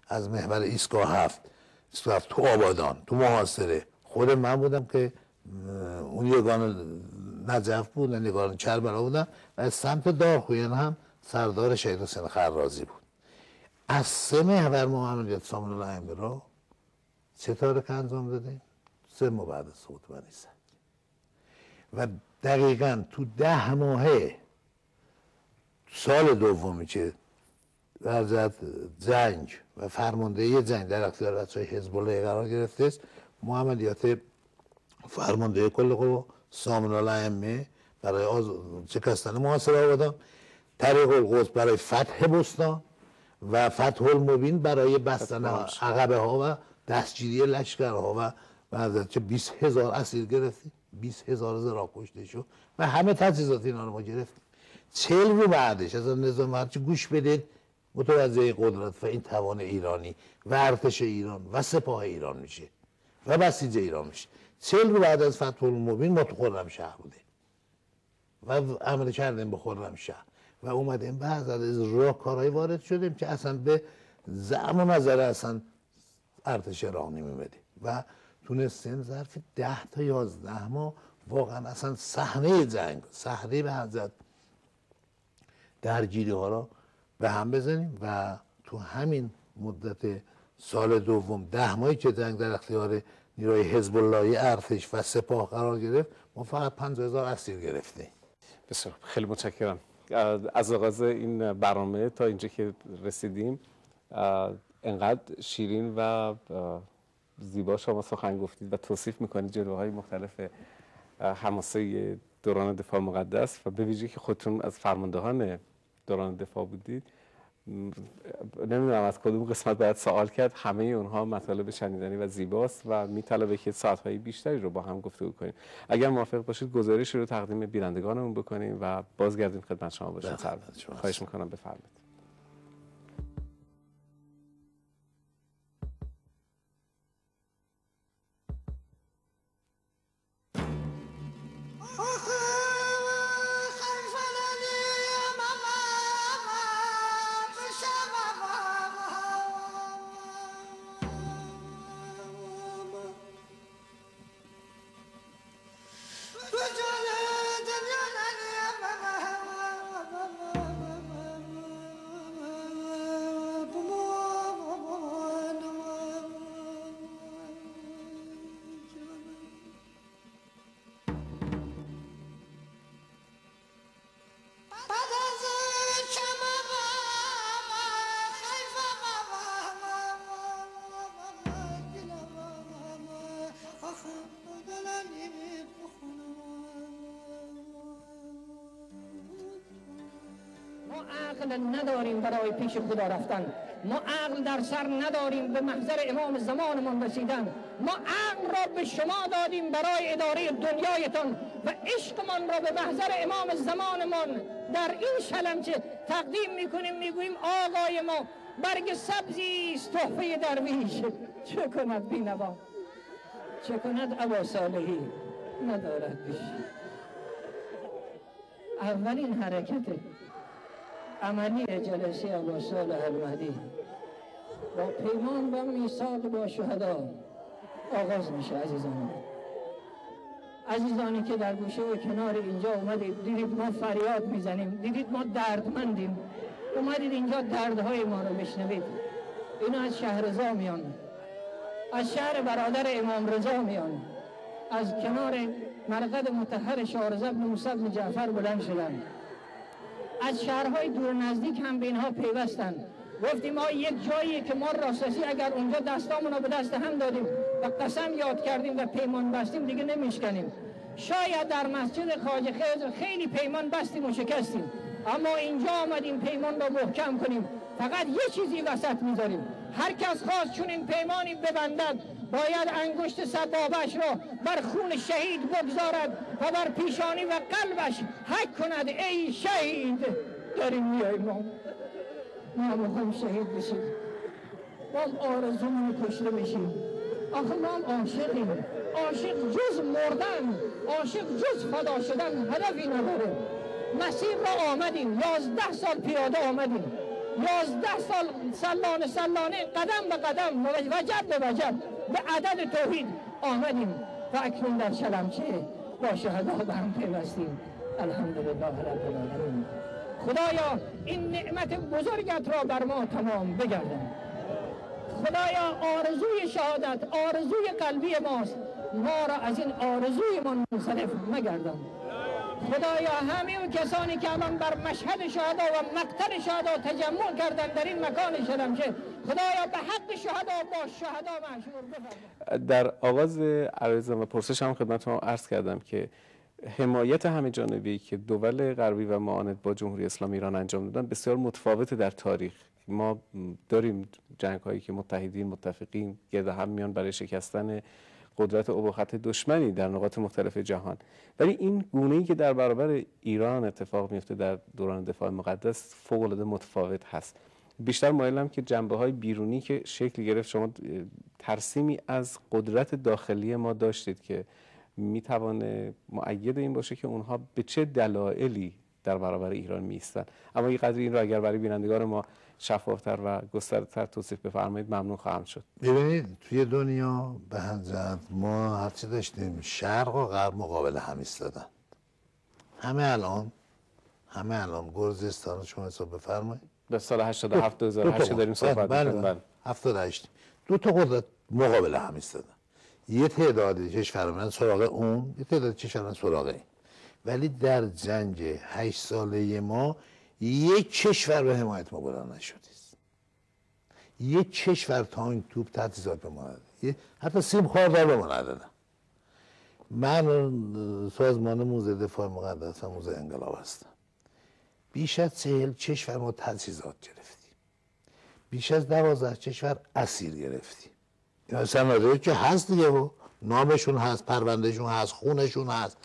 از محور ایستگاه 7 تو آبادان تو محاصره خود من بودم که اون یگان نجف بود و نگاران کربلا بودم و از سمت دارخویان هم سردار شهید حسین خرازی بود. از 3 محور ما عملیات سامان الائمه را ستاره که انجام دادیم 3 ماه بعد از سقوط بنی سنگ و دقیقاً تو 10 ماهه سال دومی که در جهت جنگ و فرماندهی جنگ در اختیار بچه‌های حزب الله قرار گرفته است، ما عملیات فرماندهی کل قوا سامان الائمه برای شکستن محاصره آبادان، طریق القدس برای فتح بستان و فتح المبین برای بستن عقبه ها و دستگیری لشکرها و بعد چه 20,000 اسیر گرفتیم، 20,000 زرا کشته شد و همه تجهیزات اینا رو ما گرفتیم. 40 رو بعدش از نظام هرچی گوش بدید متوجه قدرت و این توان ایرانی و ارتش ایران و سپاه ایران میشه و بسیج ایران میشه. 40 رو بعد از فتح المبین ما تو خرمشهر بودیم و عمل کردیم به خرمشهر و اومدیم بعد از راهکارهای وارد شدیم که اصلا به زعم و نظر اصلا ارتش راه نمی‌بدیم و تونستیم ظرف 10 تا 11 ماه واقعا اصلا صحنه جنگ، صحنه به حضرت درگیری ها را به هم بزنیم و تو همین مدت سال دوم 10 ماهی که جنگ در اختیار نیروی حزب الله ارتش و سپاه قرار گرفت ما فقط 50,000 اسیر گرفتیم. بسیار خیلی متشکرم. از آغاز این برنامه تا اینجا که رسیدیم انقدر شیرین و زیبا شما سخن گفتید و توصیف میکنید جلوه‌های مختلف حماسه دوران دفاع مقدس و به ویژه که خودتون از فرماندهان دوران دفاع بودید. نمیدونم از کدوم قسمت باید سوال کرد، همه اونها مطالب شنیدنی و زیباست و میطلبه که ساعت‌های بیشتری رو با هم گفتگو کنیم. اگر موافق باشید گزارش رو تقدیم بینندگانمون بکنیم و بازگردیم خدمت شما باشیم. خواهش میکنم بفرمایید. نداریم برای پیش خدا رفتن، ما عقل در سر نداریم به محضر امام زمانمان رسیدن، ما عقل را به شما دادیم برای اداره دنیایتان و عشقمان را به محضر امام زمانمان در این شلمچه تقدیم میکنیم، میگوییم آقای ما برگ سبزی است تحفه درویش، چه کند بینوا چه کند ابا صالحی ندارد پیش. اولین حرکت عملی جلسه ابا صالح المهدی با پیمان و میثاق با شهدا آغاز میشه. عزیزانی که در گوشه و کنار اینجا اومدید، دیدید ما فریاد میزنیم، دیدید ما دردمندیم، اومدید اینجا دردهای ما رو بشنوید. اینا از شهر رضا میان، از شهر برادر امام رضا میان، از کنار مرقد مطهر شارزه بن موسی بن جعفر بلند شدن، از شهرهای دور نزدیک هم به اینها پیوستن. گفتیم ما یک جایی که ما راستسی اگر اونجا دستامون رو به دست هم دادیم و قسم یاد کردیم و پیمان بستیم دیگه نمیشکنیم. شاید در مسجد خواجه خضر خیلی پیمان بستیم و شکستیم، اما اینجا آمدیم پیمان رو محکم کنیم. فقط یه چیزی وسط میذاریم، هر کس خواست چون این پیمانی ببندد باید انگشت سبابش را بر خون شهید بگذارد و بر پیشانی و قلبش حک کند ای شهید داریم میاییم ما هم شهید بشیم، ما هم آرزومون کشته بشیم. آخه ما هم عاشقیم، عاشق جز مردن، عاشق جز فدا شدن هدفی نداره. مسیر را آمدیم، 11 سال پیاده آمدیم، 11 سال سلانه قدم به قدم وجب به وجب به عدد توحید آمدیم و اکنون در شلمچه با شهدا به هم پیوستیم. الحمدلله رب العالمین. خدایا این نعمت بزرگت را بر ما تمام بگردان. خدایا آرزوی شهادت آرزوی قلبی ماست، ما را از این آرزوی من منصرف مگردان. خدایا همه اون کسانی که الان بر مشهد شهدا و مقتل شهدا تجمع کردن در این مکان شلمچه، خدایا به حق شهدا با شهدا محشور بفرما. در آغاز عرضم و پرسش هم خدمت ما عرض کردم که حمایت همه جانبی که دول غربی و معاند با جمهوری اسلامی ایران انجام دادن بسیار متفاوته در تاریخ. ما داریم جنگ هایی که متحدین متفقین گرد هم میان برای شکستن قدرت ابوخط دشمنی در نقاط مختلف جهان، ولی این گونه‌ای که در برابر ایران اتفاق میفته در دوران دفاع مقدس فوق‌العاده متفاوت هست. بیشتر مایلم که جنبه‌های بیرونی که شکل گرفت، شما ترسیمی از قدرت داخلی ما داشتید که میتوانه مؤید این باشه که اونها به چه دلایلی در برابر ایران میستن. اما یه قدری این را اگر برای بینندگان ما شفافتر و گسترده‌تر توصیف بفرمایید ممنون خواهم شد. ببینید توی دنیا به حضرت ما هرچی داشتیم شرق و غرب مقابل هم ایستادن. همه الان گرجستان شما حساب بفرمایید به سال 87 2008 داریم صحبت می‌کنیم. بله 78 دو تا قدرت مقابل هم ایستادن. یه تعدادی کشورمون سراغ اون، یه تعدادی کشورمون سراغ این. ولی در جنگ 8 ساله ما یک کشور به حمایت ما بلند نشده است. یک کشور تانک توپ تجهیزات به ما نداده، حتی سیم خاردار به ما ندادن. من سازمان موزه دفاع مقدس و موزه انقلاب هستم. بیش از 40 کشور ما تجهیزات گرفتیم، بیش از 12 کشور اسیر گرفتیم. اینا سناریویی که هست دیگه، و نامشون هست، پروندهشون هست، خونشون هست،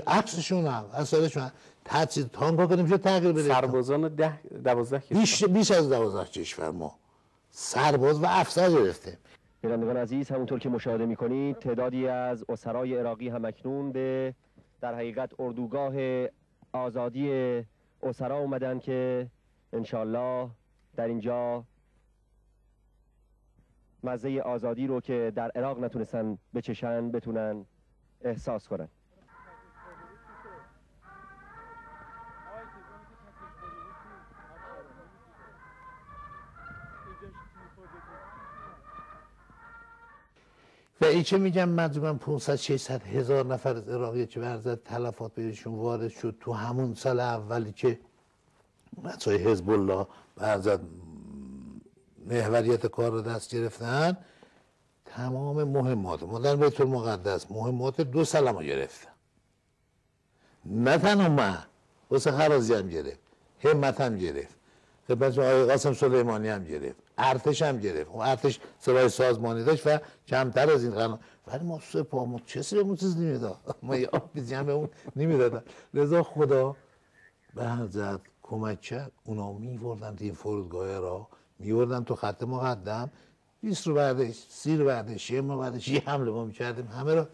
عکسشون هست، اثرشون هست. تجهیز تانک‌ها که نمیشه تغییر بده. سربازان 12 کشور، بیش از 12 کشور ما سرباز و افسر گرفتیم. بینندگان عزیز، همونطور که مشاهده می‌کنید تعدادی از اسرای عراقی هم اکنون به در حقیقت اردوگاه آزادی اسرا اومدن که انشالله در اینجا مزه آزادی رو که در عراق نتونستن بچشن بتونن احساس کنن. و این چه میگم مجموعاً 500 600 هزار نفر از عراقی که ورزد تلفات بهشون وارد شد تو همون سال اولی که بچهای حزب الله ورزد محوریت کار رو دست گرفتن. تمام مهمات ما در بیت المقدس مهمات 2 سال ما گرفتن. نه تنها من، واسه خرازی هم گرفت، همت هم گرفت، خدمت آقای قاسم سلیمانی هم گرفت، ارتش هم گرفت. اون ارتش سلاح سازمانی داشت و کمتر از این قانون، ولی ما سپاه ما کسی به اون چیز نمیداد. ما یه آب بیزیم به اون نمیدادن. لذا خدا به حضرت کمک کرد، اونا میوردن این فرودگاه را میوردن تو خط مقدم، 20 رو بعدش 30 رو بعدش یه ما بعدش یه حمله ما میکردیم، همه رو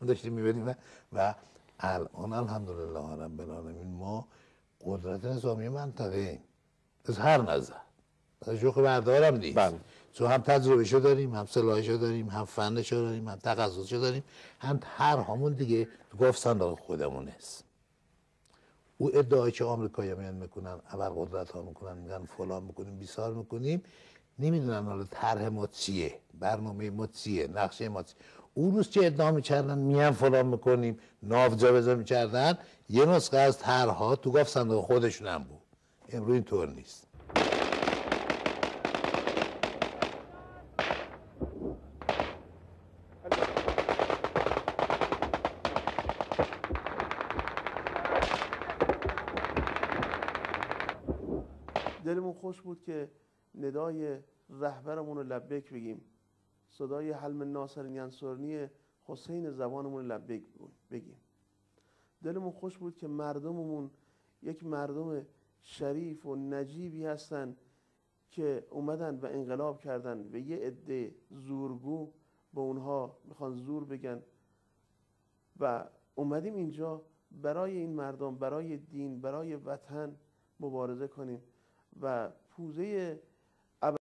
داشتیم میبریم و الان الحمدلله رب العالمین ما قدرت نظامی منطقه ایم از هر نظر. شوخ بردارم نیست. چون هم تجربهشو داریم، هم سلاحشو داریم، هم فنشو داریم، هم تخصصشو داریم، هم طرحمون دیگه تو گفت صندوق خودمون است. او ادعایی که آمریکایی‌ها میان میکنن، ابرقدرت‌ها میکنن، میگن فلان میکنیم، بیسار میکنیم، نمیدونن حالا طرح ما چیه، برنامه ما چیه، نقشه ما چیه. اون روز که ادعا میکردن میان فلان میکنیم، ناو جابجا میکردن، یه نسخه از طرح‌ها تو گفت صندوق خودشون هم بود. امروز اینطور نیست. دلمون خوش بود که ندای رهبرمون رو لبیک بگیم، صدای حلم ناصرین انصارنی حسین زبانمون رو لبیک بگیم. دلمون خوش بود که مردممون یک مردم شریف و نجیبی هستن که اومدن و انقلاب کردن و یه عده زورگو به اونها میخوان زور بگن و اومدیم اینجا برای این مردم، برای دین، برای وطن مبارزه کنیم. و پوزه